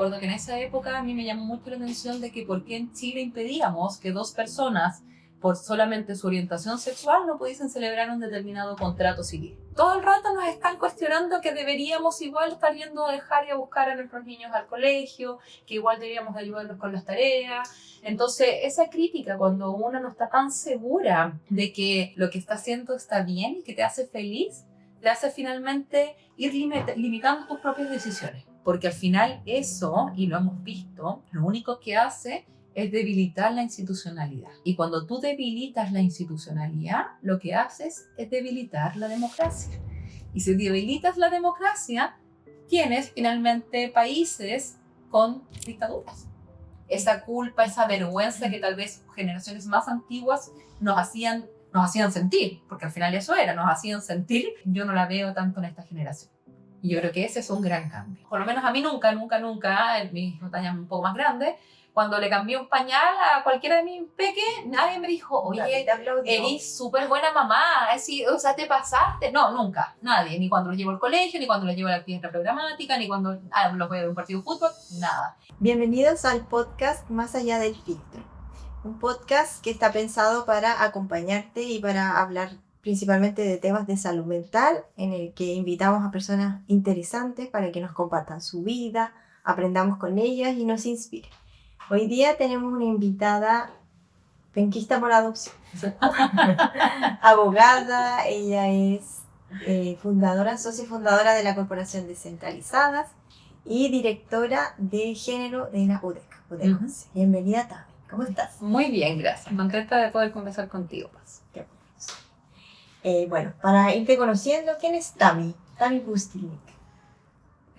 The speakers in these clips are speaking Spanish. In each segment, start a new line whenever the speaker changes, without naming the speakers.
acuerdo que en esa época a mí me llamó mucho la atención de que por qué en Chile impedíamos que dos personas, por solamente su orientación sexual, no pudiesen celebrar un determinado contrato civil. Todo el rato nos están cuestionando que deberíamos igual estar yendo a dejar y a buscar a nuestros niños al colegio, que igual deberíamos ayudarlos con las tareas. Entonces, esa crítica, cuando uno no está tan segura de que lo que está haciendo está bien y que te hace feliz, te hace finalmente ir limitando tus propias decisiones. Porque al final eso, y lo hemos visto, lo único que hace es debilitar la institucionalidad. Y cuando tú debilitas la institucionalidad, lo que haces es debilitar la democracia. Y si debilitas la democracia, tienes finalmente países con dictaduras. Esa culpa, esa vergüenza que tal vez generaciones más antiguas nos hacían sentir, porque al final eso era, nos hacían sentir, yo no la veo tanto en esta generación. Y yo creo que ese es un gran cambio. Por lo menos a mí nunca, en mis batallas un poco más grandes, cuando le cambié un pañal a cualquiera de mis peques, nadie me dijo, oye, eres súper buena mamá, así, o sea, te pasaste. No, nunca, nadie, ni cuando los llevo al colegio, ni cuando los llevo a la actividad programática, ni cuando los voy a ver un partido de fútbol, nada.
Bienvenidos al podcast Más allá del filtro, un podcast que está pensado para acompañarte y para hablar principalmente de temas de salud mental, en el que invitamos a personas interesantes para que nos compartan su vida, aprendamos con ellas y nos inspiren. Hoy día tenemos una invitada penquista por adopción, abogada, ella es socia fundadora de la Corporación Descentralizadas y directora de género de la UDEC. Bienvenida, Tami. ¿Cómo estás?
Muy bien, gracias. Contenta de poder conversar contigo, Paz.
Bueno, para irte conociendo, ¿quién es Tami? Tami Pustilnik.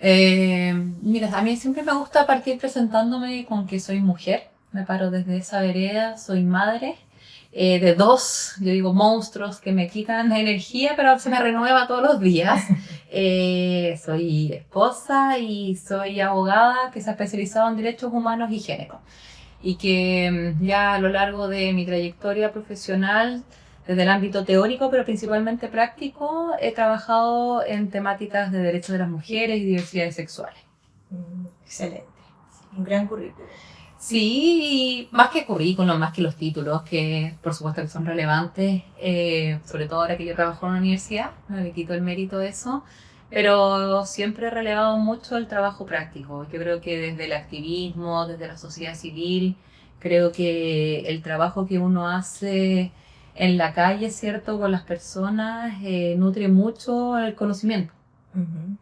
Mira, a mí siempre me gusta partir presentándome con que soy mujer. Me paro desde esa vereda, soy madre de dos, yo digo, monstruos que me quitan energía, pero se me renueva todos los días. Soy esposa y soy abogada que se ha especializado en derechos humanos y género. Y que ya a lo largo de mi trayectoria profesional, desde el ámbito teórico, pero principalmente práctico, he trabajado en temáticas de derechos de las mujeres y diversidades sexuales.
Excelente. Un gran currículum.
Sí, más que currículum, más que los títulos, que por supuesto que son relevantes, sobre todo ahora que yo trabajo en la universidad, no le quito el mérito de eso, pero siempre he relevado mucho el trabajo práctico. Yo creo que desde el activismo, desde la sociedad civil, creo que el trabajo que uno hace en la calle, ¿cierto?, con las personas, nutre mucho el conocimiento.
Uh-huh.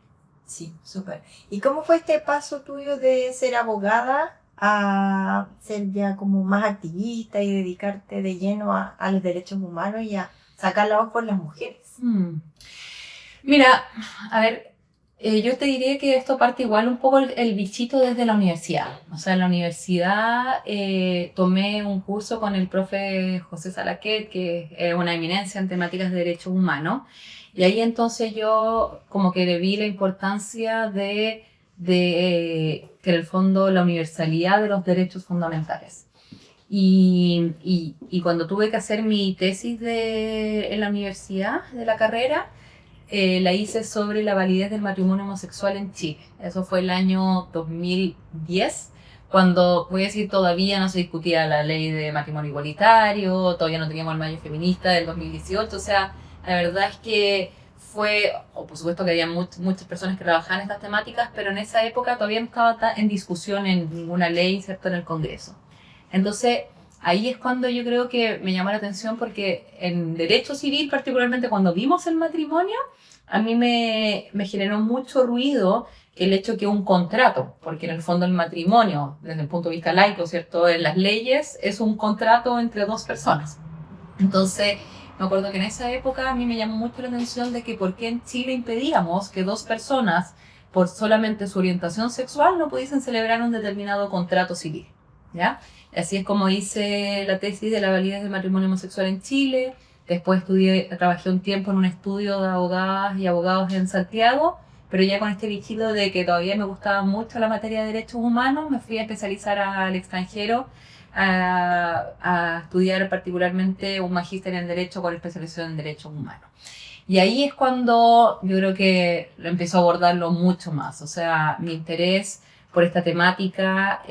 Sí, súper. ¿Y cómo fue este paso tuyo de ser abogada a ser ya como más activista y dedicarte de lleno a los derechos humanos y a sacar la voz por las mujeres?
Mira, a ver, yo te diría que esto parte igual un poco el bichito desde la universidad. O sea, en la universidad tomé un curso con el profe José Salaquet, que es una eminencia en temáticas de derechos humanos. Y ahí entonces yo como que le vi la importancia de que en el fondo la universalidad de los derechos fundamentales. Y cuando tuve que hacer mi tesis en la universidad, de la carrera, la hice sobre la validez del matrimonio homosexual en Chile. Eso fue el año 2010, cuando, voy a decir, todavía no se discutía la ley de matrimonio igualitario, todavía no teníamos el mayo feminista del 2018, o sea, la verdad es que por supuesto que había muchas personas que trabajaban en estas temáticas, pero en esa época todavía no estaba en discusión en ninguna ley, ¿cierto?, en el Congreso. Entonces, ahí es cuando yo creo que me llamó la atención, porque en derecho civil, particularmente cuando vimos el matrimonio, a mí me generó mucho ruido el hecho que un contrato, porque en el fondo el matrimonio, desde el punto de vista laico, ¿cierto?, en las leyes, es un contrato entre dos personas. Entonces, me acuerdo que en esa época a mí me llamó mucho la atención de que por qué en Chile impedíamos que dos personas, por solamente su orientación sexual, no pudiesen celebrar un determinado contrato civil, ¿ya? Así es como hice la tesis de la validez del matrimonio homosexual en Chile. Después trabajé un tiempo en un estudio de abogadas y abogados en Santiago, pero ya con este bichito de que todavía me gustaba mucho la materia de derechos humanos, me fui a especializar al extranjero, a estudiar particularmente un magíster en Derecho con especialización en Derechos Humanos. Y ahí es cuando yo creo que empezó a abordarlo mucho más. O sea, mi interés por esta temática.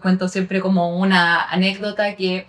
Cuento siempre como una anécdota que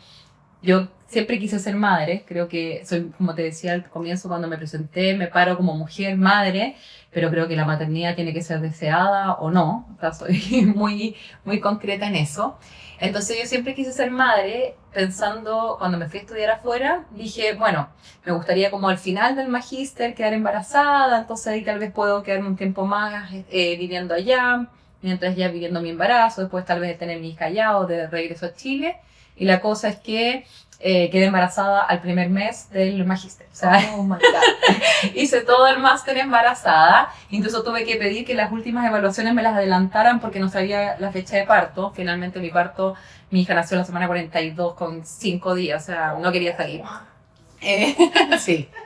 yo siempre quise ser madre. Creo que soy, como te decía al comienzo cuando me presenté, me paro como mujer, madre, pero creo que la maternidad tiene que ser deseada o no. O sea, soy muy concreta en eso. Entonces yo siempre quise ser madre, pensando, cuando me fui a estudiar afuera, dije, bueno, me gustaría como al final del magíster quedar embarazada, entonces ahí tal vez puedo quedarme un tiempo más viviendo allá, mientras ya viviendo mi embarazo, después tal vez de tener mi hija allá o de regreso a Chile. Y la cosa es que quedé embarazada al primer mes del magíster. O sea,
Oh my God.
hice todo el máster embarazada. Incluso tuve que pedir que las últimas evaluaciones me las adelantaran porque no sabía la fecha de parto. Finalmente mi hija nació la semana 42 con 5 días. O sea, no quería salir.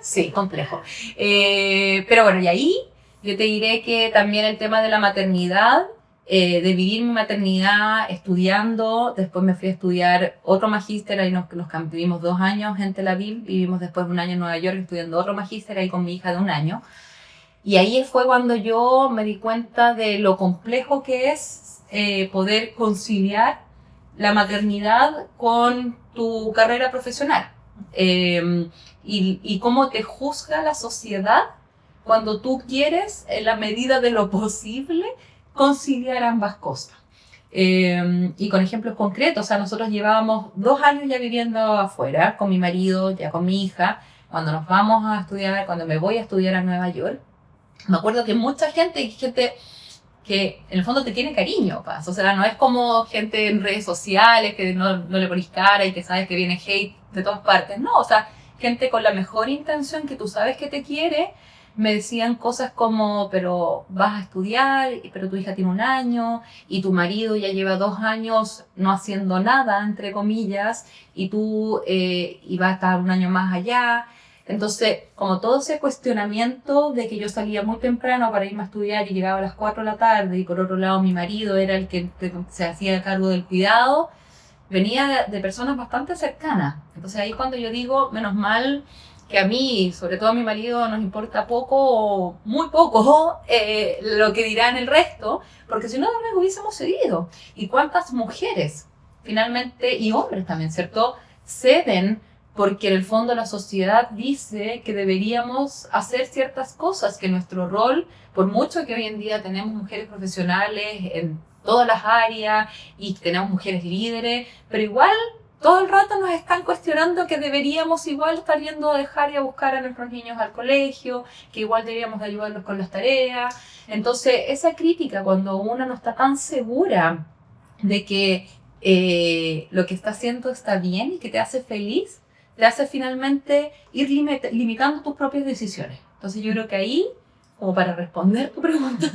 Sí, complejo. Pero bueno, y ahí yo te diré que también el tema de la maternidad, de vivir mi maternidad estudiando, después me fui a estudiar otro magíster, ahí nos vivimos 2 años en Tel Aviv, vivimos después 1 año en Nueva York estudiando otro magíster ahí con mi hija de 1 año. Y ahí fue cuando yo me di cuenta de lo complejo que es poder conciliar la maternidad con tu carrera profesional. Y cómo te juzga la sociedad cuando tú quieres, en la medida de lo posible, conciliar ambas cosas. Y con ejemplos concretos, o sea, nosotros llevábamos 2 años ya viviendo afuera con mi marido, ya con mi hija. Cuando nos vamos a estudiar, cuando me voy a estudiar a Nueva York, me acuerdo que mucha gente que en el fondo te tiene cariño, Paz. O sea, no es como gente en redes sociales que no le ponís cara y que sabes que viene hate de todas partes. No, o sea, gente con la mejor intención que tú sabes que te quiere, me decían cosas como, pero vas a estudiar, pero tu hija tiene 1 año y tu marido ya lleva 2 años no haciendo nada, entre comillas, y tú y vas a estar 1 año más allá. Entonces, como todo ese cuestionamiento de que yo salía muy temprano para irme a estudiar y llegaba a las 4 de la tarde y por otro lado mi marido era el que se hacía cargo del cuidado, venía de personas bastante cercanas. Entonces ahí cuando yo digo, menos mal que a mí, sobre todo a mi marido, nos importa poco o muy poco lo que dirán el resto, porque si no, no nos hubiésemos seguido. ¿Y cuántas mujeres, finalmente, y hombres también, ¿cierto?, ceden porque en el fondo la sociedad dice que deberíamos hacer ciertas cosas, que nuestro rol, por mucho que hoy en día tenemos mujeres profesionales en todas las áreas y tenemos mujeres líderes, pero igual todo el rato nos están cuestionando que deberíamos igual estar yendo a dejar y a buscar a nuestros niños al colegio, que igual deberíamos ayudarlos con las tareas. Entonces, esa crítica, cuando una no está tan segura de que lo que está haciendo está bien y que te hace feliz, te hace finalmente ir limitando tus propias decisiones. Entonces, yo creo que ahí, como para responder tu pregunta,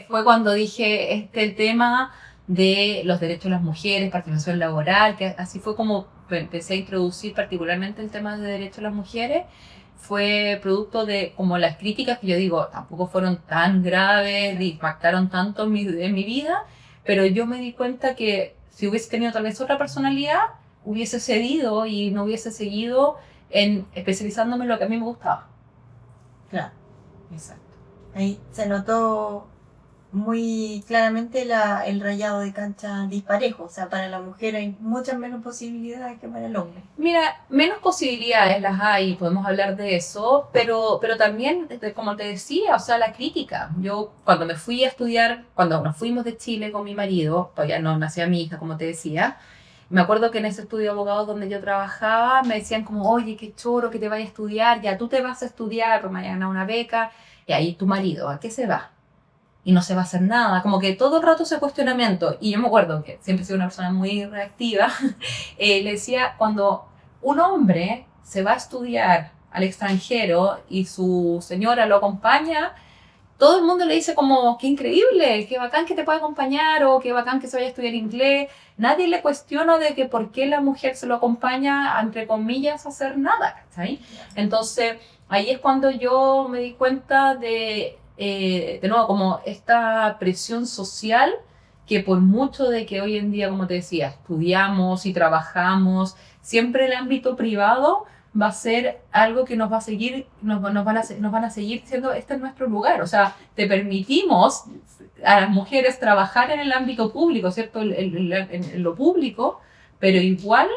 fue cuando dije el tema de los derechos de las mujeres, participación laboral, que así fue como empecé a introducir particularmente el tema de derechos de las mujeres. Fue producto de como las críticas que yo digo, tampoco fueron tan graves, ni impactaron tanto en mi vida, pero yo me di cuenta que si hubiese tenido tal vez otra personalidad, hubiese cedido y no hubiese seguido en especializándome en lo que a mí me gustaba.
Claro, exacto. Ahí se notó muy claramente el rayado de cancha disparejo. O sea, para la mujer hay muchas menos posibilidades que para el hombre.
Mira, menos posibilidades las hay, podemos hablar de eso, pero también, como te decía, o sea, la crítica. Yo cuando me fui a estudiar, cuando nos fuimos de Chile con mi marido, todavía no nacía mi hija, como te decía, me acuerdo que en ese estudio de abogados donde yo trabajaba me decían como, oye, qué choro que te vayas a estudiar, ya tú te vas a estudiar, pues me vayan a ganar una beca, y ahí tu marido, ¿a qué se va? Y no se va a hacer nada, como que todo el rato ese cuestionamiento. Y yo me acuerdo que siempre he sido una persona muy reactiva, le decía, cuando un hombre se va a estudiar al extranjero y su señora lo acompaña, todo el mundo le dice como, qué increíble, qué bacán que te pueda acompañar o qué bacán que se vaya a estudiar inglés. Nadie le cuestiona de que por qué la mujer se lo acompaña, entre comillas, a hacer nada, ¿cachai? Entonces, ahí es cuando yo me di cuenta de nuevo, como esta presión social que por mucho de que hoy en día, como te decía, estudiamos y trabajamos, siempre el ámbito privado va a ser algo que nos va a seguir, nos van a seguir diciendo, este es nuestro lugar. O sea, te permitimos a las mujeres trabajar en el ámbito público, ¿cierto? En lo público, pero igual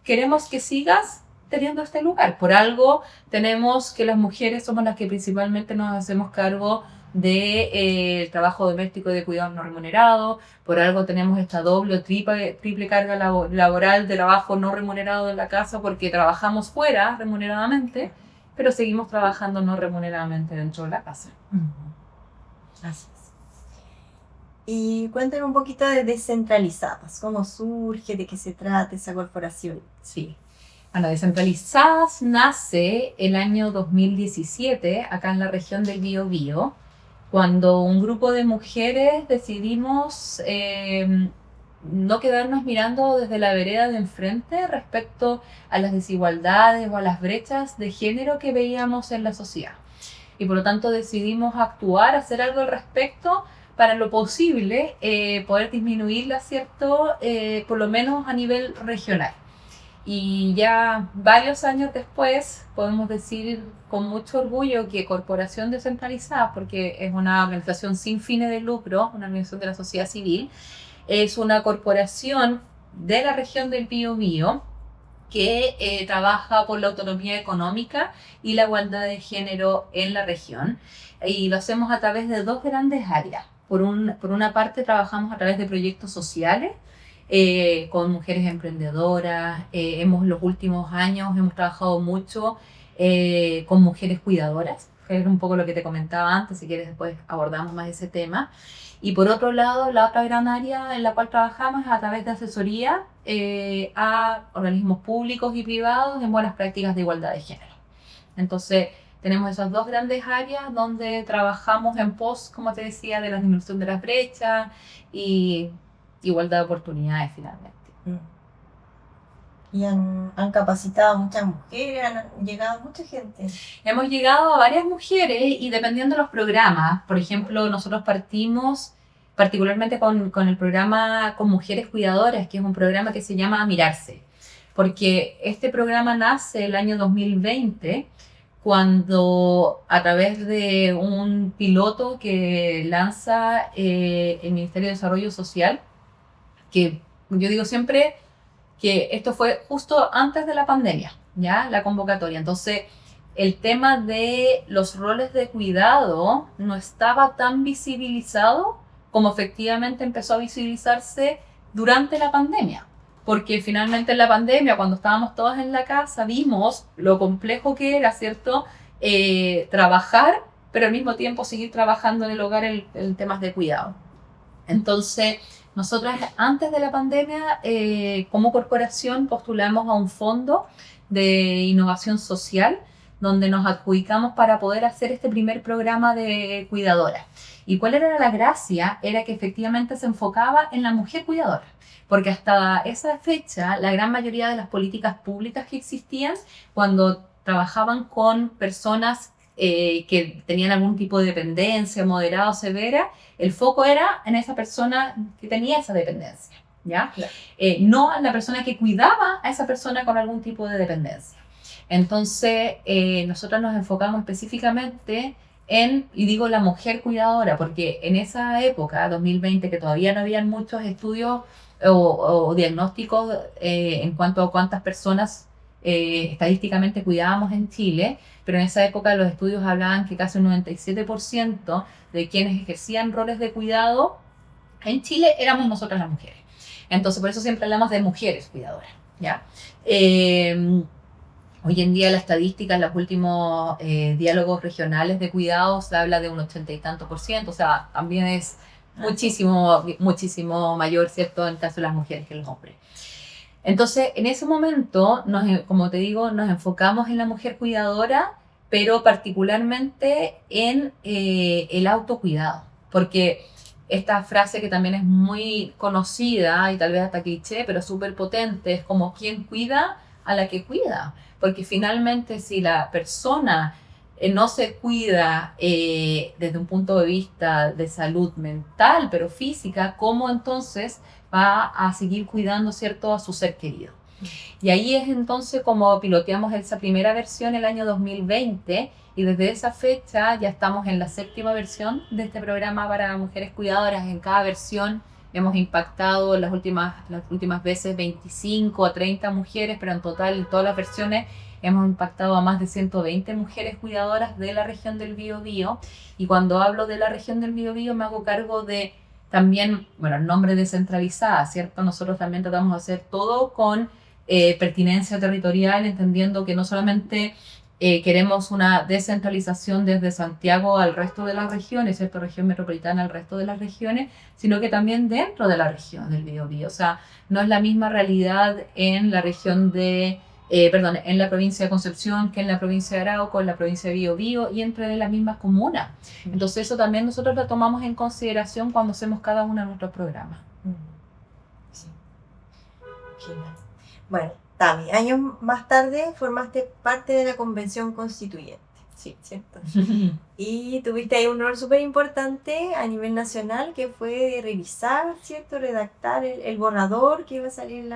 queremos que sigas teniendo este lugar. Por algo tenemos que las mujeres somos las que principalmente nos hacemos cargo del trabajo doméstico y de cuidado no remunerado. Por algo tenemos esta doble o triple carga laboral de trabajo no remunerado en la casa, porque trabajamos fuera remuneradamente, pero seguimos trabajando no remuneradamente dentro de la casa.
Así es. Y cuéntame un poquito de Descentralizadas, cómo surge, de qué se trata esa corporación.
Sí. Bueno, Descentralizadas nace el año 2017, acá en la región del Biobío, cuando un grupo de mujeres decidimos no quedarnos mirando desde la vereda de enfrente respecto a las desigualdades o a las brechas de género que veíamos en la sociedad. Y por lo tanto decidimos actuar, hacer algo al respecto para lo posible poder disminuirla, ¿cierto? Por lo menos a nivel regional. Y ya varios años después podemos decir con mucho orgullo que Corporación Descentralizada, porque es una organización sin fines de lucro, una organización de la sociedad civil, es una corporación de la región del Biobío que trabaja por la autonomía económica y la igualdad de género en la región. Y lo hacemos a través de dos grandes áreas. Por una parte trabajamos a través de proyectos sociales, con mujeres emprendedoras. Los últimos años hemos trabajado mucho con mujeres cuidadoras, que es un poco lo que te comentaba antes, si quieres después abordamos más ese tema. Y por otro lado, la otra gran área en la cual trabajamos es a través de asesoría a organismos públicos y privados en buenas prácticas de igualdad de género. Entonces, tenemos esas dos grandes áreas donde trabajamos en pos, como te decía, de la disminución de las brechas y igualdad de oportunidades finalmente.
Y han capacitado a muchas mujeres, han llegado mucha gente.
Hemos llegado a varias mujeres y dependiendo de los programas, por ejemplo, nosotros partimos particularmente con el programa con mujeres cuidadoras, que es un programa que se llama Mirarse, porque este programa nace el año 2020, cuando a través de un piloto que lanza el Ministerio de Desarrollo Social, que yo digo siempre que esto fue justo antes de la pandemia, ¿ya? La convocatoria. Entonces, el tema de los roles de cuidado no estaba tan visibilizado como efectivamente empezó a visibilizarse durante la pandemia. Porque finalmente en la pandemia, cuando estábamos todas en la casa, vimos lo complejo que era, ¿cierto? Trabajar, pero al mismo tiempo seguir trabajando en el hogar en temas de cuidado. Entonces, nosotras antes de la pandemia, como corporación, postulamos a un fondo de innovación social donde nos adjudicamos para poder hacer este primer programa de cuidadora. ¿Y cuál era la gracia? Era que efectivamente se enfocaba en la mujer cuidadora, porque hasta esa fecha la gran mayoría de las políticas públicas que existían, cuando trabajaban con personas que tenían algún tipo de dependencia moderada o severa, el foco era en esa persona que tenía esa dependencia, ¿ya?
Claro.
No en la persona que cuidaba a esa persona con algún tipo de dependencia. Entonces, nosotros nos enfocamos específicamente en, y digo la mujer cuidadora, porque en esa época, 2020, que todavía no habían muchos estudios o diagnósticos en cuanto a cuántas personas estadísticamente cuidábamos en Chile, pero en esa época los estudios hablaban que casi un 97% de quienes ejercían roles de cuidado en Chile éramos nosotras las mujeres. Entonces, por eso siempre hablamos de mujeres cuidadoras, ¿ya? Hoy en día la estadística en los últimos diálogos regionales de cuidados se habla de un 80 y tanto %, o sea, también es muchísimo, muchísimo mayor, ¿cierto?, en el caso de las mujeres que los hombres. Entonces, en ese momento, como te digo, nos enfocamos en la mujer cuidadora, pero particularmente en el autocuidado, porque esta frase que también es muy conocida y tal vez hasta cliché, pero súper potente, es como quien cuida a la que cuida, porque finalmente si la persona no se cuida desde un punto de vista de salud mental, pero física, ¿cómo entonces va a seguir cuidando, cierto, a su ser querido? Y ahí es entonces como piloteamos esa primera versión el año 2020 y desde esa fecha ya estamos en la 7ª versión de este programa para mujeres cuidadoras. En cada versión hemos impactado las últimas veces 25 a 30 mujeres, pero en total en todas las versiones hemos impactado a más de 120 mujeres cuidadoras de la región del Biobío. Y cuando hablo de la región del Biobío me hago cargo de también, bueno, el nombre descentralizada, ¿cierto? Nosotros también tratamos de hacer todo con pertinencia territorial, entendiendo que no solamente queremos una descentralización desde Santiago al resto de las regiones, ¿cierto? Región metropolitana al resto de las regiones, sino que también dentro de la región del Biobío. O sea, no es la misma realidad en la región en la provincia de Concepción que en la provincia de Arauco, en la provincia de Biobío y entre las mismas comunas. Entonces eso también nosotros lo tomamos en consideración cuando hacemos cada uno de nuestros programas.
Sí. Genial. Bueno, Tami, años más tarde formaste parte de la Convención Constituyente. Sí, ¿cierto? Y tuviste ahí un rol súper importante a nivel nacional, que fue revisar, ¿cierto? Redactar el borrador que iba a salir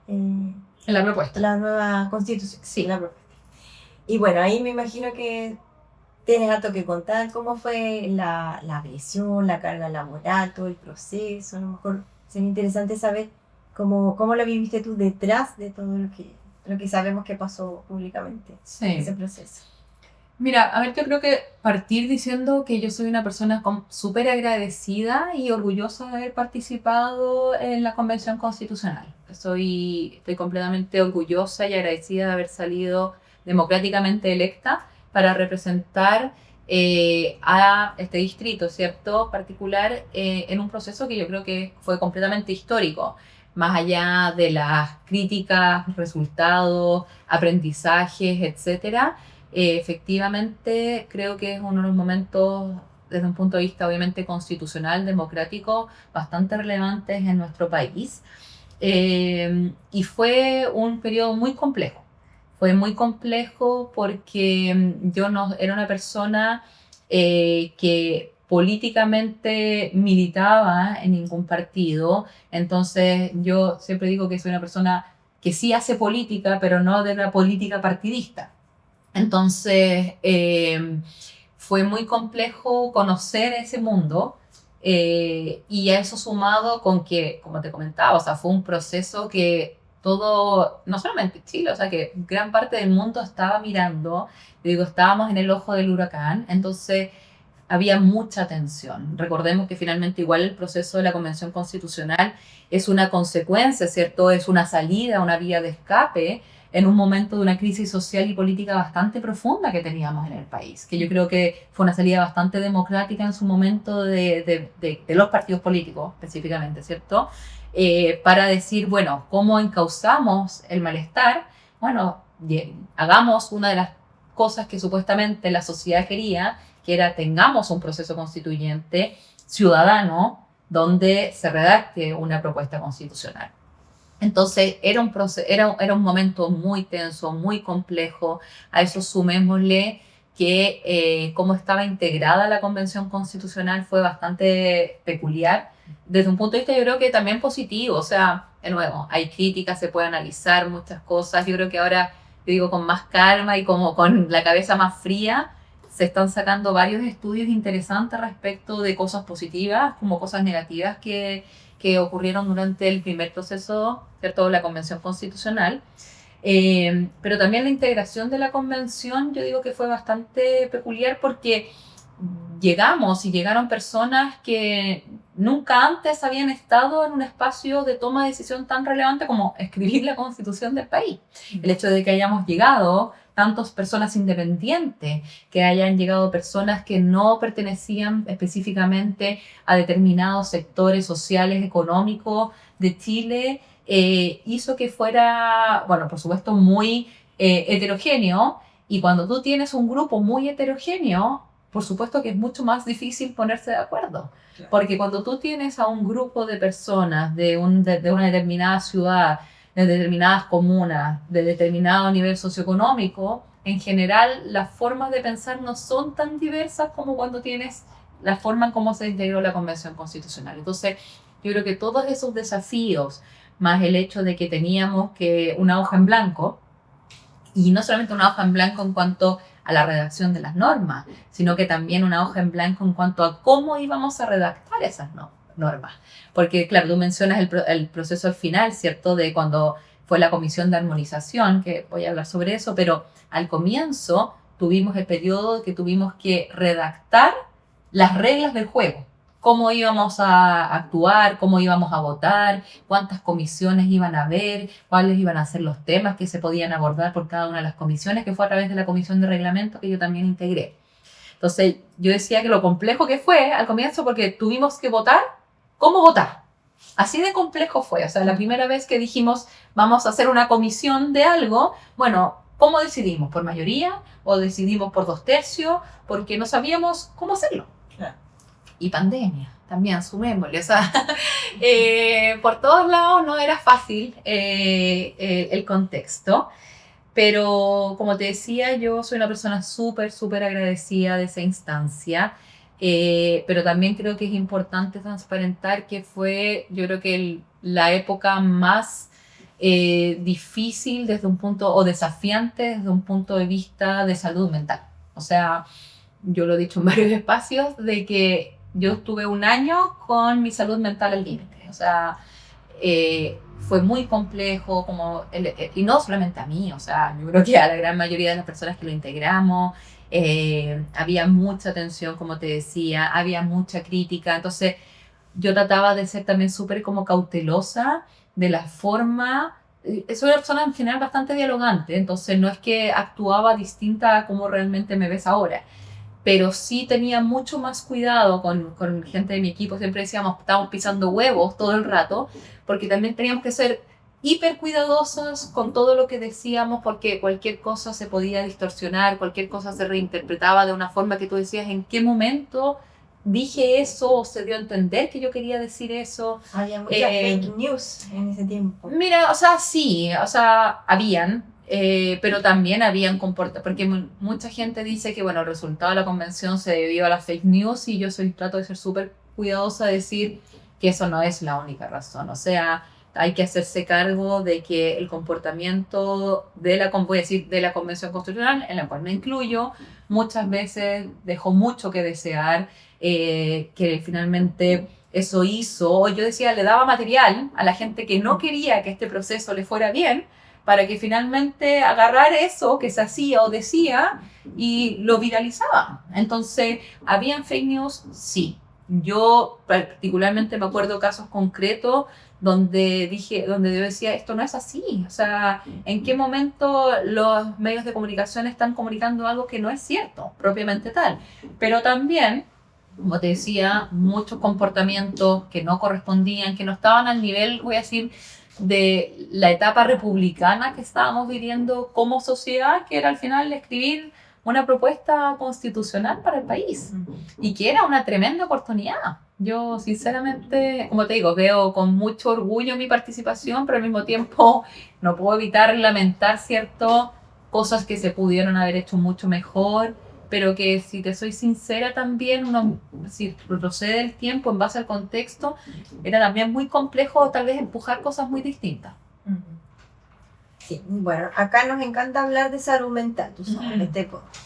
en la propuesta.
La nueva Constitución.
Sí.
La propuesta. Y bueno, ahí me imagino que tienes harto que contar cómo fue la presión, la carga laboral, todo el proceso. A lo mejor sería interesante saber cómo lo viviste tú detrás de todo lo que sabemos que pasó públicamente.
Sí.
Ese proceso.
Mira, a ver, yo creo que partir diciendo que yo soy una persona súper agradecida y orgullosa de haber participado en la Convención Constitucional. Estoy completamente orgullosa y agradecida de haber salido democráticamente electa para representar a este distrito, ¿cierto? Particular en un proceso que yo creo que fue completamente histórico. Más allá de las críticas, resultados, aprendizajes, etcétera, efectivamente creo que es uno de los momentos, desde un punto de vista obviamente constitucional, democrático, bastante relevantes en nuestro país. Y fue un periodo muy complejo. Fue muy complejo porque yo no era una persona que políticamente militaba en ningún partido. Entonces yo siempre digo que soy una persona que sí hace política, pero no de la política partidista. Entonces fue muy complejo conocer ese mundo y a eso sumado con que, como te comentaba, o sea, fue un proceso que todo, no solamente Chile, o sea, que gran parte del mundo estaba mirando, digo, estábamos en el ojo del huracán, entonces había mucha tensión. Recordemos que finalmente igual el proceso de la Convención Constitucional es una consecuencia, ¿cierto? Es una salida, una vía de escape en un momento de una crisis social y política bastante profunda que teníamos en el país, que yo creo que fue una salida bastante democrática en su momento de los partidos políticos específicamente, ¿cierto? Para decir, bueno, ¿cómo encauzamos el malestar? Bueno, hagamos una de las cosas que supuestamente la sociedad quería, que era tengamos un proceso constituyente ciudadano donde se redacte una propuesta constitucional. Entonces era un momento muy tenso, muy complejo. A eso sumémosle que cómo estaba integrada la Convención Constitucional fue bastante peculiar. Desde un punto de vista yo creo que también positivo, o sea, de nuevo, hay críticas, se puede analizar muchas cosas. Yo creo que ahora, yo digo, con más calma y como con la cabeza más fría, se están sacando varios estudios interesantes respecto de cosas positivas como cosas negativas que ocurrieron durante el primer proceso, ¿cierto?, de la Convención Constitucional. Pero también la integración de la Convención, yo digo que fue bastante peculiar porque llegaron personas que nunca antes habían estado en un espacio de toma de decisión tan relevante como escribir la Constitución del país. El hecho de que hayamos llegado tantas personas independientes, que hayan llegado personas que no pertenecían específicamente a determinados sectores sociales, económicos de Chile, hizo que fuera, bueno, por supuesto, muy heterogéneo. Y cuando tú tienes un grupo muy heterogéneo, por supuesto que es mucho más difícil ponerse de acuerdo. Claro. Porque cuando tú tienes a un grupo de personas de una determinada ciudad, de determinadas comunas, de determinado nivel socioeconómico, en general las formas de pensar no son tan diversas como cuando tienes la forma en cómo se integró la Convención Constitucional. Entonces, yo creo que todos esos desafíos, más el hecho de que teníamos que una hoja en blanco, y no solamente una hoja en blanco en cuanto a la redacción de las normas, sino que también una hoja en blanco en cuanto a cómo íbamos a redactar esas normas. Porque, claro, tú mencionas el proceso al final, ¿cierto? De cuando fue la comisión de armonización, que voy a hablar sobre eso, pero al comienzo tuvimos el periodo que tuvimos que redactar las reglas del juego. Cómo íbamos a actuar, cómo íbamos a votar, cuántas comisiones iban a haber, cuáles iban a ser los temas que se podían abordar por cada una de las comisiones, que fue a través de la comisión de reglamento que yo también integré. Entonces, yo decía que lo complejo que fue al comienzo, porque tuvimos que votar, ¿cómo votar? Así de complejo fue. O sea, la primera vez que dijimos, vamos a hacer una comisión de algo, bueno, ¿cómo decidimos? ¿Por mayoría? ¿O decidimos por 2/3? Porque no sabíamos cómo hacerlo.
Claro.
Y pandemia, también, sumémosle. O sea, por todos lados no era fácil el contexto. Pero como te decía, yo soy una persona súper, súper agradecida de esa instancia. Pero también creo que es importante transparentar que fue, yo creo que la época más difícil desde un punto, o desafiante desde un punto de vista de salud mental. O sea, yo lo he dicho en varios espacios, de que yo estuve un año con mi salud mental al límite. O sea, fue muy complejo, y no solamente a mí, o sea, yo creo que a la gran mayoría de las personas que lo integramos, había mucha tensión, como te decía, había mucha crítica, entonces yo trataba de ser también súper como cautelosa de la forma. Soy una persona en general bastante dialogante, entonces no es que actuaba distinta a como realmente me ves ahora, pero sí tenía mucho más cuidado con gente de mi equipo. Siempre decíamos, estamos pisando huevos todo el rato, porque también teníamos que ser hiper cuidadosas con todo lo que decíamos, porque cualquier cosa se podía distorsionar, cualquier cosa se reinterpretaba de una forma que tú decías, ¿en qué momento dije eso o se dio a entender que yo quería decir eso?
Había muchas fake news en ese tiempo.
Mira, o sea, sí, o sea, habían, pero también habían comportamientos, porque mucha gente dice que, bueno, el resultado de la convención se debió a las fake news, y yo trato de ser súper cuidadosa de decir que eso no es la única razón. O sea, hay que hacerse cargo de que el comportamiento voy a decir, de la Convención Constitucional, en la cual me incluyo, muchas veces dejó mucho que desear, que finalmente eso hizo, yo decía, le daba material a la gente que no quería que este proceso le fuera bien, para que finalmente agarrar eso que se hacía o decía y lo viralizaba. Entonces, ¿habían fake news? Sí. Yo particularmente me acuerdo casos concretos donde yo decía, esto no es así. O sea, ¿en qué momento los medios de comunicación están comunicando algo que no es cierto, propiamente tal? Pero también, como te decía, muchos comportamientos que no correspondían, que no estaban al nivel, voy a decir, de la etapa republicana que estábamos viviendo como sociedad, que era al final escribir una propuesta constitucional para el país, y que era una tremenda oportunidad. Yo sinceramente, como te digo, veo con mucho orgullo mi participación, pero al mismo tiempo no puedo evitar lamentar ciertas cosas que se pudieron haber hecho mucho mejor, pero que, si te soy sincera, también si procede el tiempo en base al contexto, era también muy complejo tal vez empujar cosas muy distintas.
Sí, bueno, acá nos encanta hablar de salud mental, tú sabes,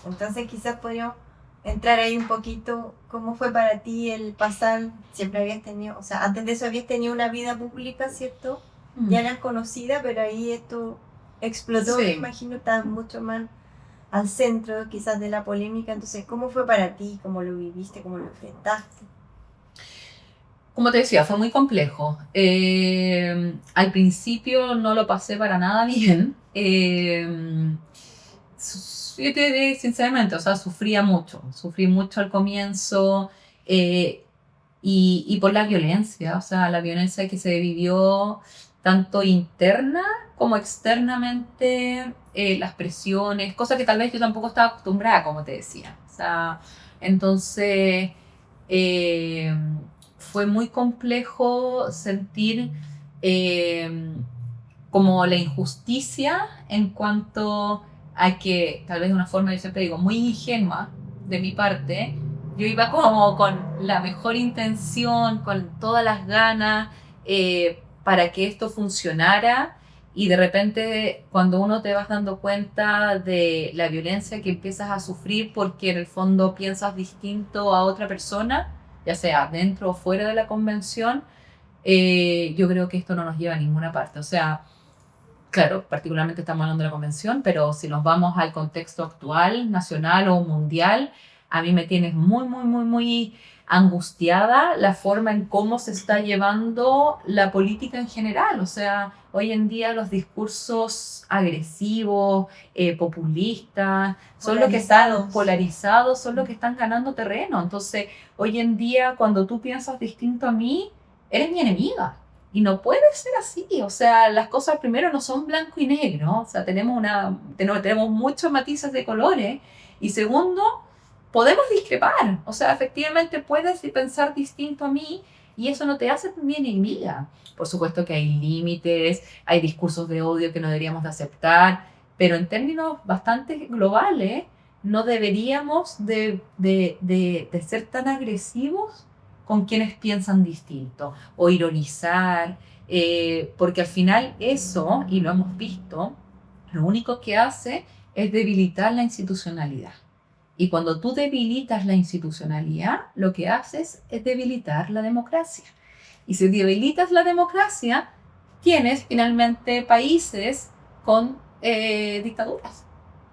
entonces quizás podríamos entrar ahí un poquito. ¿Cómo fue para ti el pasar? Siempre habías tenido, o sea, antes de eso habías tenido una vida pública, ¿cierto? Ya eras conocida, pero ahí esto explotó,
Sí.
me imagino, estás mucho más al centro quizás de la polémica. Entonces, ¿cómo fue para ti? ¿Cómo lo viviste? ¿Cómo lo enfrentaste?
Como te decía, fue muy complejo. Al principio no lo pasé para nada bien. Yo te diré sinceramente, o sea, sufrí mucho al comienzo, y por la violencia, o sea, la violencia que se vivió tanto interna como externamente, las presiones, cosas que tal vez yo tampoco estaba acostumbrada, como te decía. O sea, entonces eh, fue muy complejo sentir como la injusticia en cuanto a que, tal vez de una forma, yo siempre digo, muy ingenua de mi parte, yo iba como con la mejor intención, con todas las ganas, para que esto funcionara. Y de repente, cuando uno te vas dando cuenta de la violencia que empiezas a sufrir porque en el fondo piensas distinto a otra persona, ya sea dentro o fuera de la convención, yo creo que esto no nos lleva a ninguna parte. O sea, claro, particularmente estamos hablando de la convención, pero si nos vamos al contexto actual, nacional o mundial, a mí me tiene muy, muy, muy, muy angustiada la forma en cómo se está llevando la política en general. O sea, hoy en día los discursos agresivos, populistas, son los que están polarizados, son los que están ganando terreno. Entonces, hoy en día, cuando tú piensas distinto a mí, eres mi enemiga. Y no puede ser así, o sea, las cosas primero no son blanco y negro, ¿no? O sea, tenemos muchos matices de colores. Y segundo, podemos discrepar, o sea, efectivamente puedes pensar distinto a mí y eso no te hace mi enemiga. Por supuesto que hay límites, hay discursos de odio que no deberíamos de aceptar, pero en términos bastante globales, no deberíamos de ser tan agresivos con quienes piensan distinto o ironizar, porque al final eso, y lo hemos visto, lo único que hace es debilitar la institucionalidad. Y cuando tú debilitas la institucionalidad, lo que haces es debilitar la democracia. Y si debilitas la democracia, tienes finalmente países con dictaduras,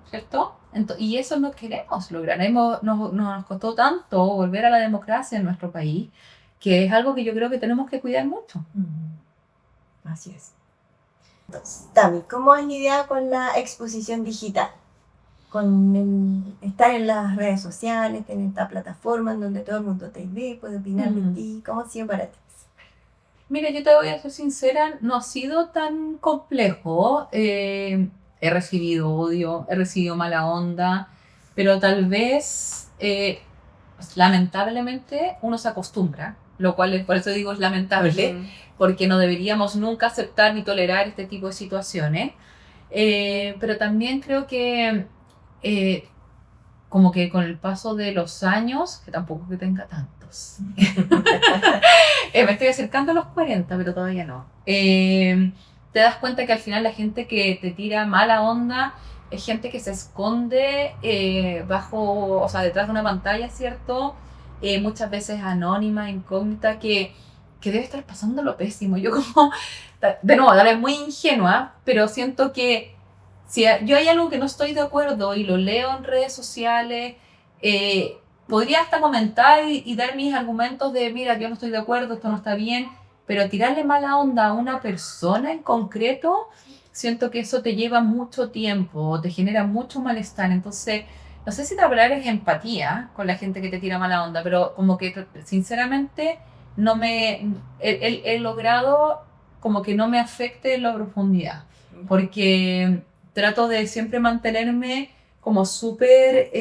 ¿cierto? Y eso no queremos lograr. Nos costó tanto volver a la democracia en nuestro país, que es algo que yo creo que tenemos que cuidar mucho.
Así es. Entonces, Tami, ¿cómo has lidiado con la exposición digital? Con estar en las redes sociales, en esta plataforma en donde todo el mundo te ve, puede opinar de ti. ¿Cómo ha sido para ti?
Mira, yo te voy a ser sincera, no ha sido tan complejo. He recibido odio, he recibido mala onda, pero tal vez, lamentablemente, uno se acostumbra, lo cual por eso digo es lamentable, porque no deberíamos nunca aceptar ni tolerar este tipo de situaciones. Pero también creo que como que con el paso de los años, que tampoco que tenga tantos, me estoy acercando a los 40, pero todavía no, te das cuenta que al final la gente que te tira mala onda es gente que se esconde bajo, o sea, detrás de una pantalla, ¿cierto? Muchas veces anónima, incógnita, que debe estar pasando lo pésimo. Yo como, de nuevo, tal vez muy ingenua, pero siento que si yo hay algo que no estoy de acuerdo y lo leo en redes sociales, podría hasta comentar y dar mis argumentos de, mira, yo no estoy de acuerdo, esto no está bien, pero tirarle mala onda a una persona en concreto, siento que eso te lleva mucho tiempo, te genera mucho malestar. Entonces, no sé si la palabra es empatía con la gente que te tira mala onda, pero como que sinceramente no he logrado como que no me afecte en la profundidad, porque trato de siempre mantenerme como súper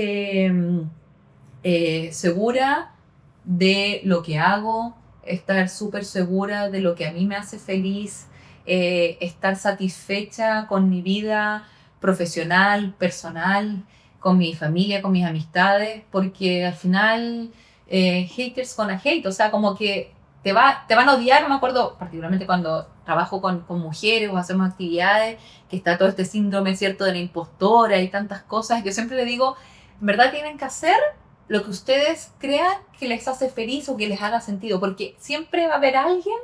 segura de lo que hago, estar súper segura de lo que a mí me hace feliz, estar satisfecha con mi vida profesional, personal, con mi familia, con mis amistades, porque al final haters gonna hate, o sea, como que te van a odiar. Me acuerdo particularmente cuando trabajo con mujeres o hacemos actividades, que está todo este síndrome, ¿cierto?, de la impostora y tantas cosas. Yo siempre le digo, en verdad tienen que hacer lo que ustedes crean que les hace feliz o que les haga sentido, porque siempre va a haber alguien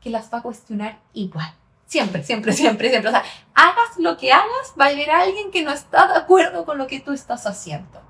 que las va a cuestionar igual. Siempre, siempre, siempre, siempre. O sea, hagas lo que hagas, va a haber alguien que no está de acuerdo con lo que tú estás haciendo.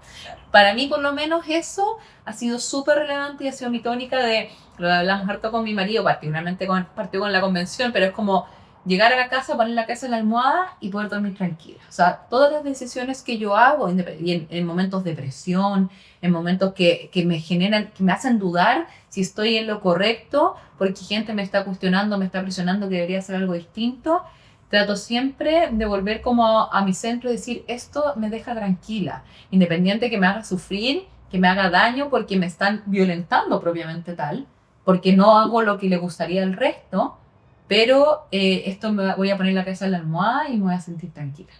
Para mí, por lo menos, eso ha sido súper relevante y ha sido mi tónica de, lo hablamos harto con mi marido, particularmente partió con la convención, pero es como llegar a la casa, poner la cabeza en la almohada y poder dormir tranquila. O sea, todas las decisiones que yo hago y en momentos de presión, en momentos que me generan, que me hacen dudar si estoy en lo correcto, porque gente me está cuestionando, me está presionando que debería hacer algo distinto, trato siempre de volver como a mi centro y decir, esto me deja tranquila, independiente que me haga sufrir, que me haga daño porque me están violentando propiamente tal, porque no hago lo que le gustaría al resto, pero esto voy a poner la cabeza en la almohada y me voy a sentir tranquila.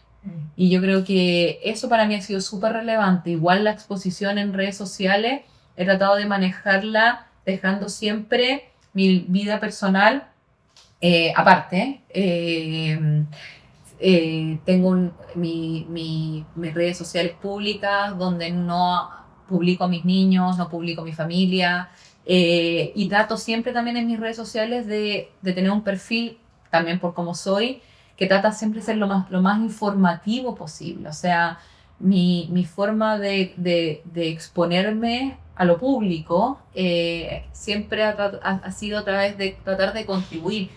Y yo creo que eso para mí ha sido súper relevante. Igual la exposición en redes sociales, he tratado de manejarla dejando siempre mi vida personal Aparte, tengo mis redes sociales públicas donde no publico a mis niños, no publico a mi familia, y trato siempre también en mis redes sociales de tener un perfil, también por cómo soy, que trata siempre de ser lo más informativo posible. O sea, mi forma de exponerme a lo público siempre ha sido a través de tratar de contribuir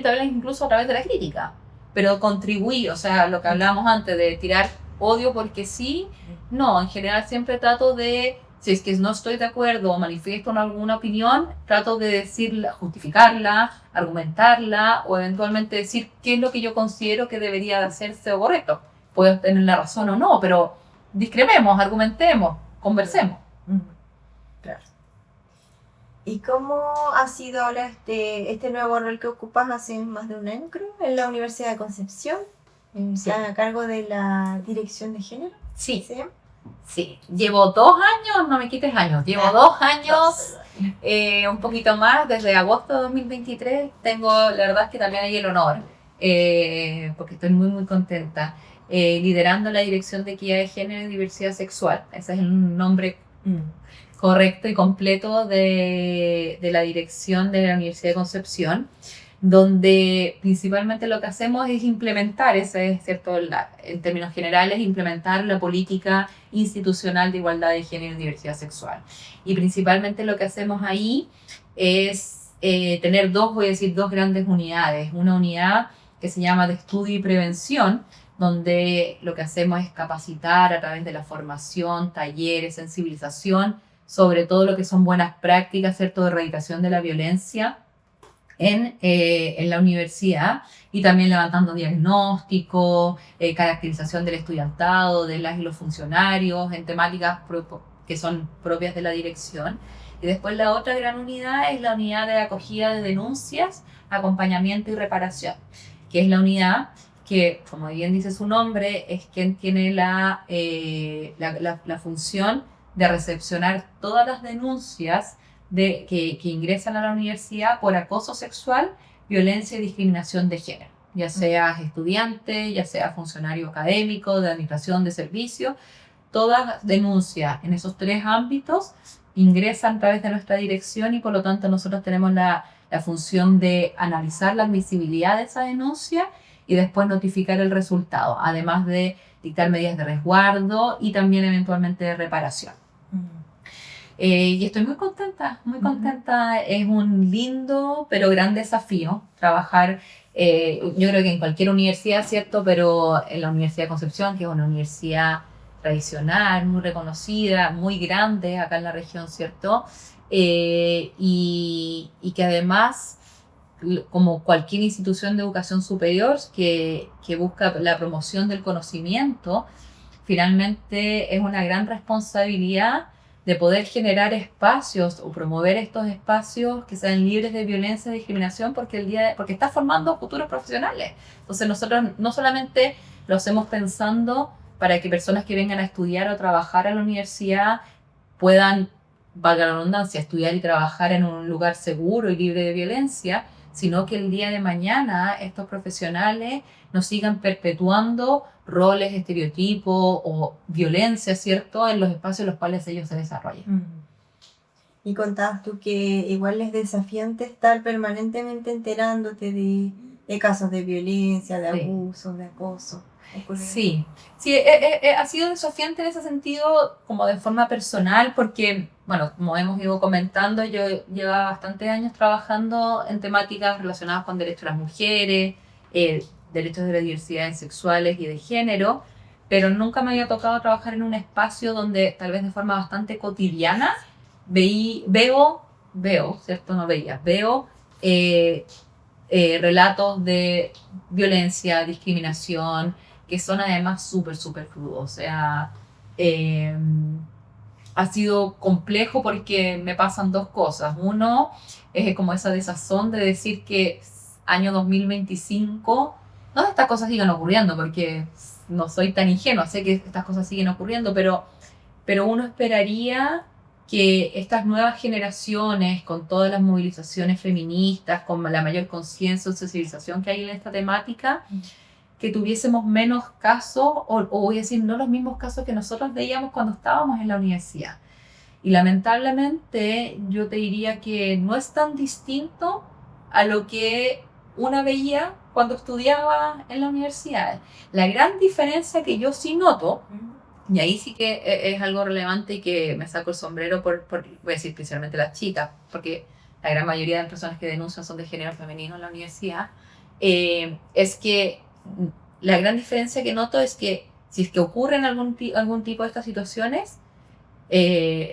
tal vez incluso a través de la crítica, pero contribuir, o sea, lo que hablábamos antes de tirar odio porque sí, no, en general siempre trato de, si es que no estoy de acuerdo o manifiesto alguna opinión, trato de decirla, justificarla, argumentarla o eventualmente decir qué es lo que yo considero que debería de hacerse o correcto. Puedo tener la razón o no, pero discrepemos, argumentemos, conversemos.
Claro. ¿Y cómo ha sido ahora este nuevo rol que ocupas hace más de un año, creo, en la Universidad de Concepción?
Sí.
A cargo de la dirección de género.
Sí.
¿Sí?
Sí, llevo 2 años, no me quites años, llevo 2 años, un poquito más, desde agosto de 2023, tengo, la verdad es que también hay el honor, porque estoy muy muy contenta, liderando la Dirección de Equidad de Género y Diversidad Sexual. Ese es el nombre correcto y completo de la dirección de la Universidad de Concepción, donde principalmente lo que hacemos es implementar, ese es cierto, en términos generales, implementar la política institucional de igualdad de género y diversidad sexual. Y principalmente lo que hacemos ahí es tener dos grandes unidades. Una unidad que se llama de estudio y prevención, donde lo que hacemos es capacitar a través de la formación, talleres, sensibilización, sobre todo lo que son buenas prácticas, ¿cierto?, de erradicación de la violencia en la universidad, y también levantando diagnósticos, caracterización del estudiantado, de las y los funcionarios, en temáticas que son propias de la dirección. Y después la otra gran unidad es la unidad de acogida de denuncias, acompañamiento y reparación, que es la unidad que, como bien dice su nombre, es quien tiene la función de recepcionar todas las denuncias que ingresan a la universidad por acoso sexual, violencia y discriminación de género, ya seas estudiante, ya seas funcionario académico, de administración de servicios. Todas denuncias en esos 3 ámbitos ingresan a través de nuestra dirección, y por lo tanto nosotros tenemos la función de analizar la admisibilidad de esa denuncia y después notificar el resultado, además de dictar medidas de resguardo y también eventualmente de reparación. Y estoy muy contenta, muy contenta. Es un lindo pero gran desafío trabajar, yo creo que en cualquier universidad, ¿cierto? Pero en la Universidad de Concepción, que es una universidad tradicional, muy reconocida, muy grande acá en la región, ¿cierto? Y que además, como cualquier institución de educación superior que busca la promoción del conocimiento, finalmente es una gran responsabilidad de poder generar espacios o promover estos espacios que sean libres de violencia y discriminación, porque está formando futuros profesionales. Entonces nosotros no solamente lo hacemos pensando para que personas que vengan a estudiar o trabajar a la universidad puedan, valga la redundancia, estudiar y trabajar en un lugar seguro y libre de violencia, sino que el día de mañana estos profesionales no sigan perpetuando roles, estereotipos o violencia, ¿cierto?, en los espacios en los cuales ellos se desarrollan.
Y contabas tú que igual es desafiante estar permanentemente enterándote de casos de violencia, de abusos, de acoso.
Sí, ha sido desafiante en ese sentido, como de forma personal, porque, bueno, como hemos ido comentando, yo llevaba bastantes años trabajando en temáticas relacionadas con derechos de las mujeres, derechos de las diversidades sexuales y de género, pero nunca me había tocado trabajar en un espacio donde, tal vez de forma bastante cotidiana, veo, ¿cierto? No veía, veo relatos de violencia, discriminación, que son además súper crudos. O sea, ha sido complejo porque me pasan 2 cosas. Uno, es como esa desazón de decir que año 2025, no estas cosas sigan ocurriendo, porque no soy tan ingenua, sé que estas cosas siguen ocurriendo, pero uno esperaría que estas nuevas generaciones, con todas las movilizaciones feministas, con la mayor conciencia o sensibilización que hay en esta temática, que tuviésemos menos casos, o voy a decir, no los mismos casos que nosotros veíamos cuando estábamos en la universidad. Y lamentablemente yo te diría que no es tan distinto a lo que una veía cuando estudiaba en la universidad. La gran diferencia que yo sí noto, y ahí sí que es algo relevante y que me saco el sombrero por voy a decir principalmente las chicas, porque la gran mayoría de las personas que denuncian son de género femenino en la universidad, es que la gran diferencia que noto es que si es que ocurren algún tipo de estas situaciones,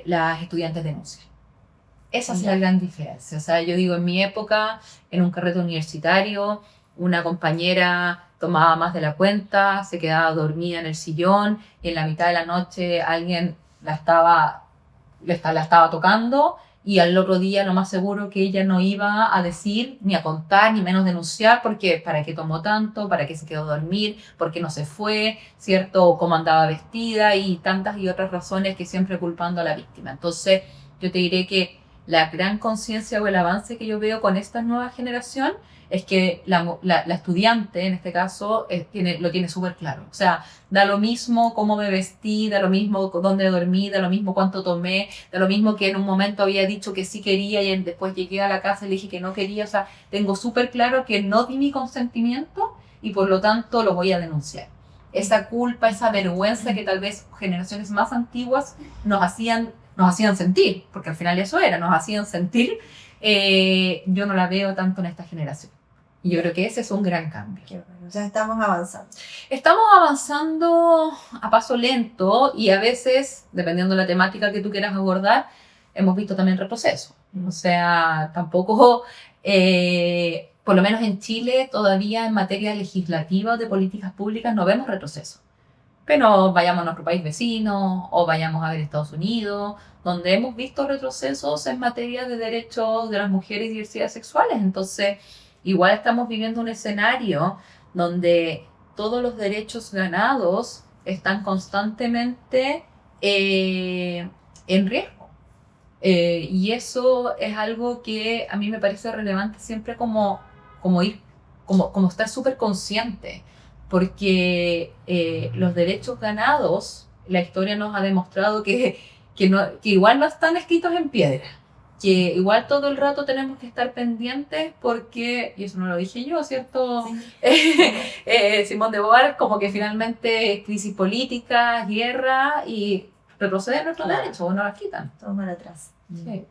las estudiantes denuncian. Esa es la gran diferencia. O sea, yo digo, en mi época, en un carrete universitario, una compañera tomaba más de la cuenta, se quedaba dormida en el sillón y en la mitad de la noche alguien la estaba tocando y al otro día lo más seguro que ella no iba a decir, ni a contar, ni menos denunciar, porque ¿para qué tomó tanto? ¿Para qué se quedó a dormir? ¿Por qué no se fue? ¿Cierto? ¿O cómo andaba vestida? Y tantas y otras razones que siempre culpando a la víctima. Entonces, yo te diré que la gran conciencia o el avance que yo veo con esta nueva generación es que la estudiante, en este caso, lo tiene súper claro. O sea, da lo mismo cómo me vestí, da lo mismo dónde dormí, da lo mismo cuánto tomé, da lo mismo que en un momento había dicho que sí quería y después llegué a la casa y le dije que no quería. O sea, tengo súper claro que no di mi consentimiento y por lo tanto lo voy a denunciar. Esa culpa, esa vergüenza que tal vez generaciones más antiguas nos hacían sentir, porque al final eso era, nos hacían sentir, yo no la veo tanto en esta generación. Y yo creo que ese es un gran cambio.
Qué bueno, o sea, estamos avanzando.
Estamos avanzando a paso lento y a veces, dependiendo de la temática que tú quieras abordar, hemos visto también retroceso. O sea, tampoco, por lo menos en Chile, todavía en materia legislativa o de políticas públicas no vemos retroceso. Pero vayamos a nuestro país vecino o vayamos a ver Estados Unidos, donde hemos visto retrocesos en materia de derechos de las mujeres y diversidades sexuales. Entonces, igual estamos viviendo un escenario donde todos los derechos ganados están constantemente en riesgo. Y eso es algo que a mí me parece relevante siempre como estar súper consciente. Porque los derechos ganados, la historia nos ha demostrado que igual no están escritos en piedra, que igual todo el rato tenemos que estar pendientes porque, y eso no lo dije yo, ¿cierto? Sí. Simone de Beauvoir, como que finalmente crisis política, guerra y retroceden nuestros derechos o no las quitan.
Todo para atrás.
Sí.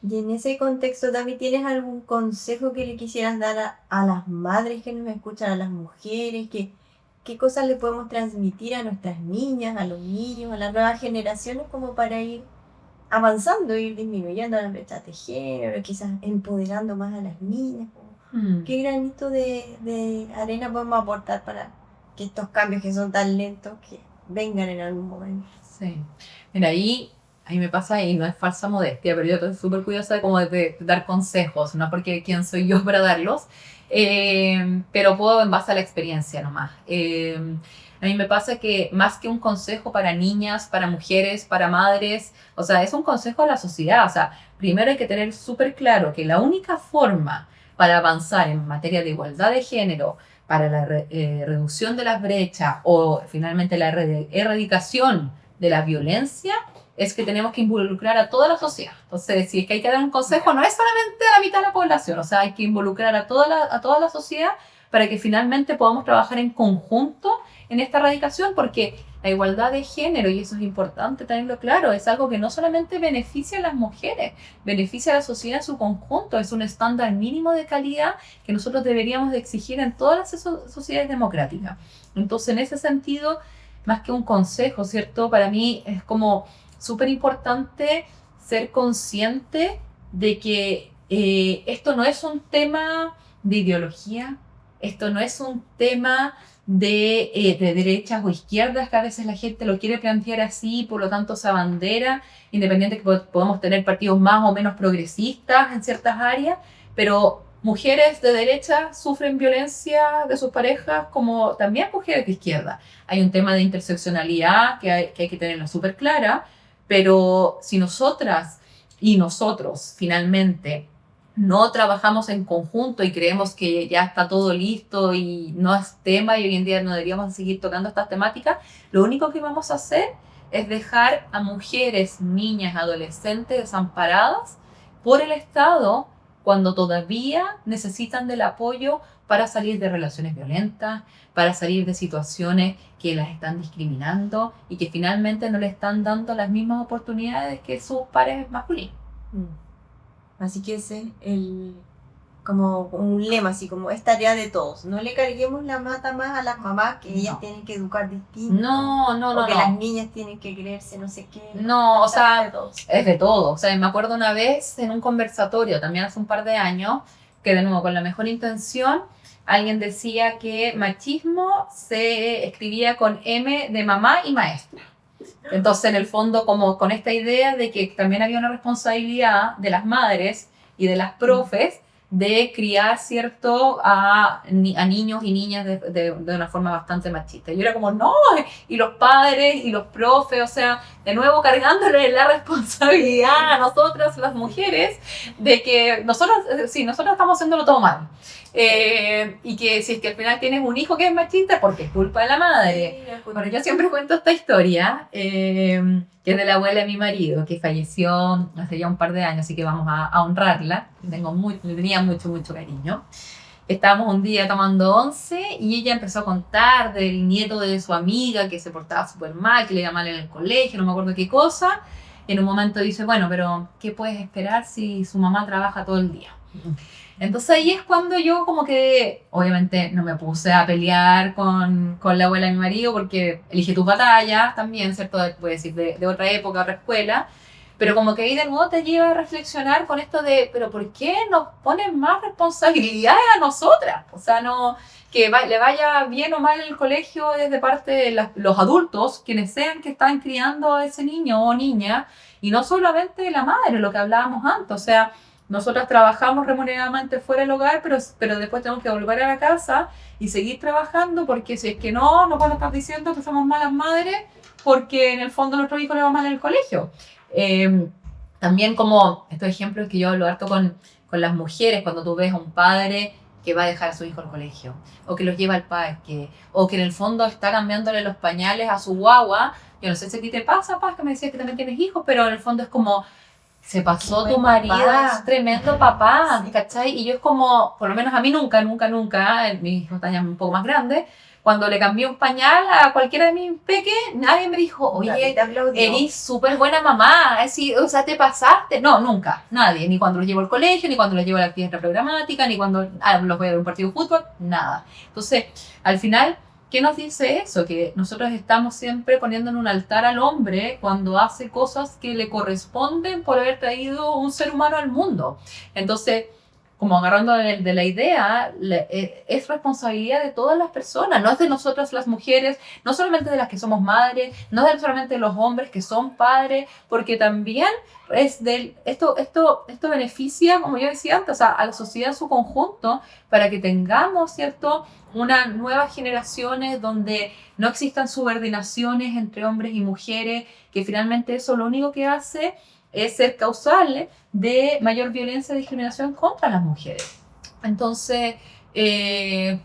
Y en ese contexto, Tami, ¿tienes algún consejo que le quisieras dar a las madres que nos escuchan, a las mujeres? ¿Qué cosas le podemos transmitir a nuestras niñas, a los niños, a las nuevas generaciones como para ir avanzando, ir disminuyendo las brechas de género, quizás empoderando más a las niñas? ¿Qué granito de arena podemos aportar para que estos cambios que son tan lentos que vengan en algún momento?
Sí. Mira, ahí me pasa, y no es falsa modestia, pero yo estoy súper curiosa de dar consejos, no porque quién soy yo para darlos, pero puedo en base a la experiencia nomás. A mí me pasa que más que un consejo para niñas, para mujeres, para madres, o sea, es un consejo a la sociedad. O sea, primero hay que tener súper claro que la única forma para avanzar en materia de igualdad de género, para la reducción de las brechas o finalmente la erradicación de la violencia, es que tenemos que involucrar a toda la sociedad. Entonces, si es que hay que dar un consejo, no es solamente a la mitad de la población, o sea, hay que involucrar a toda la sociedad para que finalmente podamos trabajar en conjunto en esta erradicación, porque la igualdad de género, y eso es importante tenerlo claro, es algo que no solamente beneficia a las mujeres, beneficia a la sociedad en su conjunto, es un estándar mínimo de calidad que nosotros deberíamos de exigir en todas las sociedades democráticas. Entonces, en ese sentido, más que un consejo, ¿cierto? Para mí es como súper importante ser consciente de que esto no es un tema de ideología, esto no es un tema de derechas o izquierdas, que a veces la gente lo quiere plantear así, por lo tanto se abandera, independiente que podemos tener partidos más o menos progresistas en ciertas áreas, pero mujeres de derecha sufren violencia de sus parejas como también mujeres de izquierda. Hay un tema de interseccionalidad que hay que tenerla súper clara, Pero si nosotras y nosotros finalmente no trabajamos en conjunto y creemos que ya está todo listo y no es tema y hoy en día no deberíamos seguir tocando estas temáticas, lo único que vamos a hacer es dejar a mujeres, niñas, adolescentes desamparadas por el Estado cuando todavía necesitan del apoyo para salir de relaciones violentas, para salir de situaciones que las están discriminando y que finalmente no le están dando las mismas oportunidades que sus pares masculinos.
Así que ese es como un lema, así como es tarea de todos. No le carguemos la mata más a las mamás, que ellas tienen que educar distinto. O que las niñas tienen que creerse no sé qué.
No, o sea, es de todo. O sea, me acuerdo una vez en un conversatorio, también hace un par de años, que de nuevo, con la mejor intención, alguien decía que machismo se escribía con M de mamá y maestra. Entonces, en el fondo, como con esta idea de que también había una responsabilidad de las madres y de las profes de criar, ¿cierto?, a niños y niñas de una forma bastante machista. Y yo era como, no, y los padres y los profes, o sea, de nuevo cargándole la responsabilidad a nosotras, las mujeres, de que nosotros estamos haciéndolo todo mal. Y que si es que al final tienes un hijo que es machista, porque es culpa de la madre. Bueno, yo siempre cuento esta historia, que es de la abuela de mi marido, que falleció hace ya un par de años, así que vamos a honrarla. Le tenía mucho, mucho cariño. Estábamos un día tomando once y ella empezó a contar del nieto de su amiga que se portaba súper mal, que le iba mal en el colegio, no me acuerdo qué cosa. En un momento dice, bueno, pero ¿qué puedes esperar si su mamá trabaja todo el día? Entonces ahí es cuando yo como que, obviamente no me puse a pelear con la abuela de mi marido porque elige tus batallas también, ¿cierto? Voy a decir, de otra época, otra escuela. Pero como que ahí de nuevo te lleva a reflexionar con esto de, pero ¿por qué nos ponen más responsabilidades a nosotras? O sea, no que le vaya bien o mal en el colegio desde parte de los adultos, quienes sean que están criando a ese niño o niña, y no solamente la madre, lo que hablábamos antes. O sea, nosotras trabajamos remuneradamente fuera del hogar, pero después tenemos que volver a la casa y seguir trabajando, porque si es que no, nos van a estar diciendo que somos malas madres, porque en el fondo a nuestro hijo le va mal en el colegio. También como estos ejemplos que yo hablo harto con las mujeres, cuando tú ves a un padre que va a dejar a su hijo al colegio, o que los lleva al parque, o que en el fondo está cambiándole los pañales a su guagua. Yo no sé si a ti te pasa, Paz, que me decías que también tienes hijos, pero en el fondo es como, se pasó tu marido, es tremendo papá, sí. ¿Cachai? Y yo es como, por lo menos a mí nunca, mis hijos están ya un poco más grandes, cuando le cambié un pañal a cualquiera de mis peques, nadie me dijo, oye, eres súper buena mamá, o sea, te pasaste. No, nunca, nadie, ni cuando los llevo al colegio, ni cuando los llevo a la actividad programática, ni cuando los voy a ver un partido de fútbol, nada. Entonces, al final, ¿qué nos dice eso? Que nosotros estamos siempre poniendo en un altar al hombre cuando hace cosas que le corresponden por haber traído un ser humano al mundo. Entonces, como agarrando de la idea, es responsabilidad de todas las personas, no es de nosotras las mujeres, no solamente de las que somos madres, no es solamente de los hombres que son padres, porque también esto beneficia, como yo decía antes, a la sociedad en su conjunto, para que tengamos, ¿cierto?, unas nuevas generaciones donde no existan subordinaciones entre hombres y mujeres, que finalmente eso lo único que hace es ser causal de mayor violencia y discriminación contra las mujeres. Entonces,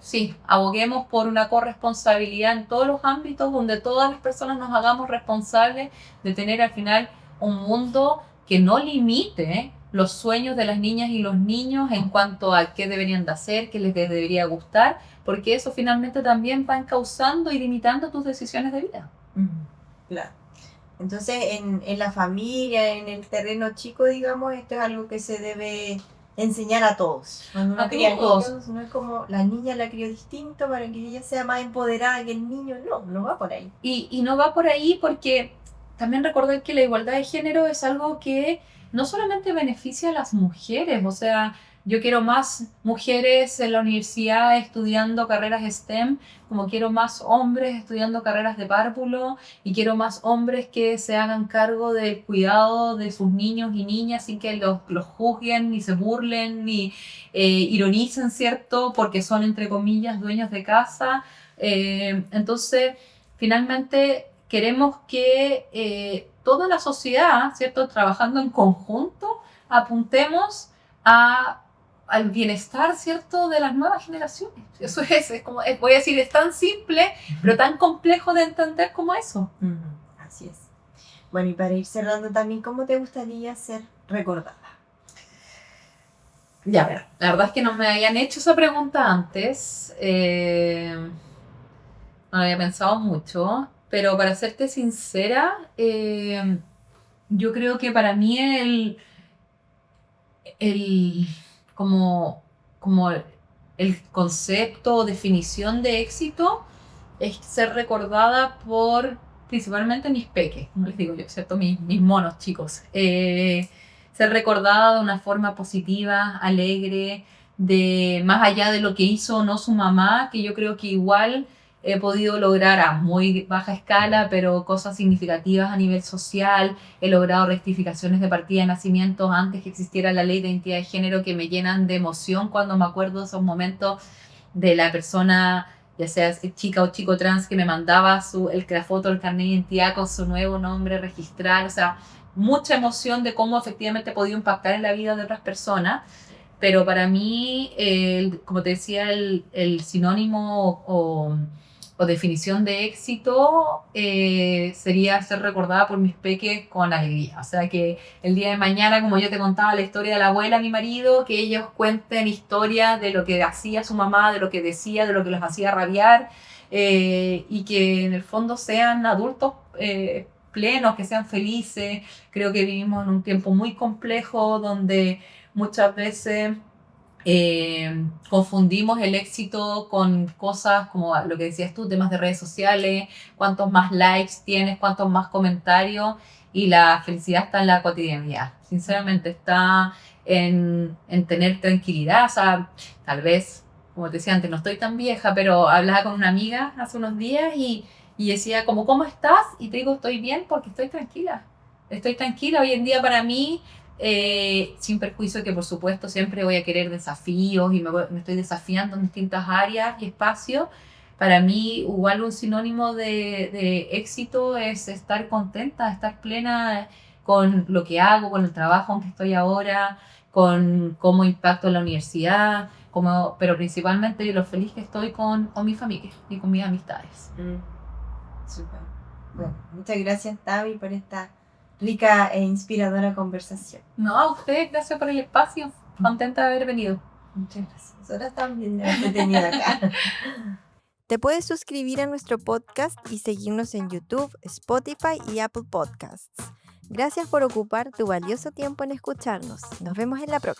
sí, aboguemos por una corresponsabilidad en todos los ámbitos donde todas las personas nos hagamos responsables de tener al final un mundo que no limite los sueños de las niñas y los niños en cuanto a qué deberían de hacer, qué les debería gustar, porque eso finalmente también va causando y limitando tus decisiones de vida.
Claro. Entonces, en la familia, en el terreno chico, digamos, esto es algo que se debe enseñar a todos. Cuando uno cría niños, no es como la niña la crió distinto para que ella sea más empoderada que el niño. No va por ahí.
Y no va por ahí porque también recordar que la igualdad de género es algo que no solamente beneficia a las mujeres, o sea, yo quiero más mujeres en la universidad estudiando carreras STEM, como quiero más hombres estudiando carreras de párvulo, y quiero más hombres que se hagan cargo del cuidado de sus niños y niñas sin que los juzguen, ni se burlen, ni ironicen, ¿cierto? Porque son, entre comillas, dueños de casa. Entonces, finalmente, queremos que toda la sociedad, ¿cierto? Trabajando en conjunto, apuntemos al bienestar, ¿cierto? De las nuevas generaciones. Eso es como, voy a decir, es tan simple, pero tan complejo de entender como eso.
Así es. Bueno, y para ir cerrando también, ¿cómo te gustaría ser recordada?
Ya, a ver, la verdad es que no me habían hecho esa pregunta antes. No lo había pensado mucho, pero para serte sincera, yo creo que para mí el, como, como el concepto o definición de éxito es ser recordada por principalmente mis peques, como les digo yo, ¿cierto? Mis monos chicos. Ser recordada de una forma positiva, alegre, de más allá de lo que hizo o no su mamá, que yo creo que igual he podido lograr a muy baja escala, pero cosas significativas a nivel social. He logrado rectificaciones de partida de nacimientos antes que existiera la ley de identidad de género que me llenan de emoción cuando me acuerdo de esos momentos de la persona, ya sea chica o chico trans, que me mandaba la foto del carnet de identidad con su nuevo nombre registral. O sea, mucha emoción de cómo efectivamente he podido impactar en la vida de otras personas. Pero para mí, como te decía, el sinónimo o definición de éxito sería ser recordada por mis peques con alegría. O sea, que el día de mañana, como yo te contaba la historia de la abuela, mi marido, que ellos cuenten historias de lo que hacía su mamá, de lo que decía, de lo que los hacía rabiar, y que en el fondo sean adultos plenos, que sean felices. Creo que vivimos en un tiempo muy complejo donde muchas veces confundimos el éxito con cosas como lo que decías tú, temas de redes sociales, cuántos más likes tienes, cuántos más comentarios, y la felicidad está en la cotidianidad. Sinceramente está en tener tranquilidad. O sea, tal vez, como te decía antes, no estoy tan vieja, pero hablaba con una amiga hace unos días y decía como, ¿cómo estás? Y te digo, estoy bien porque estoy tranquila. Estoy tranquila. Hoy en día para mí, sin perjuicio que por supuesto siempre voy a querer desafíos y me estoy desafiando en distintas áreas y espacios. Para mí igual un sinónimo de éxito es estar contenta, estar plena con lo que hago, con el trabajo en que estoy ahora, con cómo impacto en la universidad, pero principalmente lo feliz que estoy con mi familia y con mis amistades.
Súper. Bueno, muchas gracias, Tavi, por esta rica e inspiradora conversación.
No, a usted, gracias por el espacio. Contenta de haber venido.
Muchas gracias. Nosotras también de haberte tenido acá. Te puedes suscribir a nuestro podcast y seguirnos en YouTube, Spotify y Apple Podcasts. Gracias por ocupar tu valioso tiempo en escucharnos. Nos vemos en la próxima.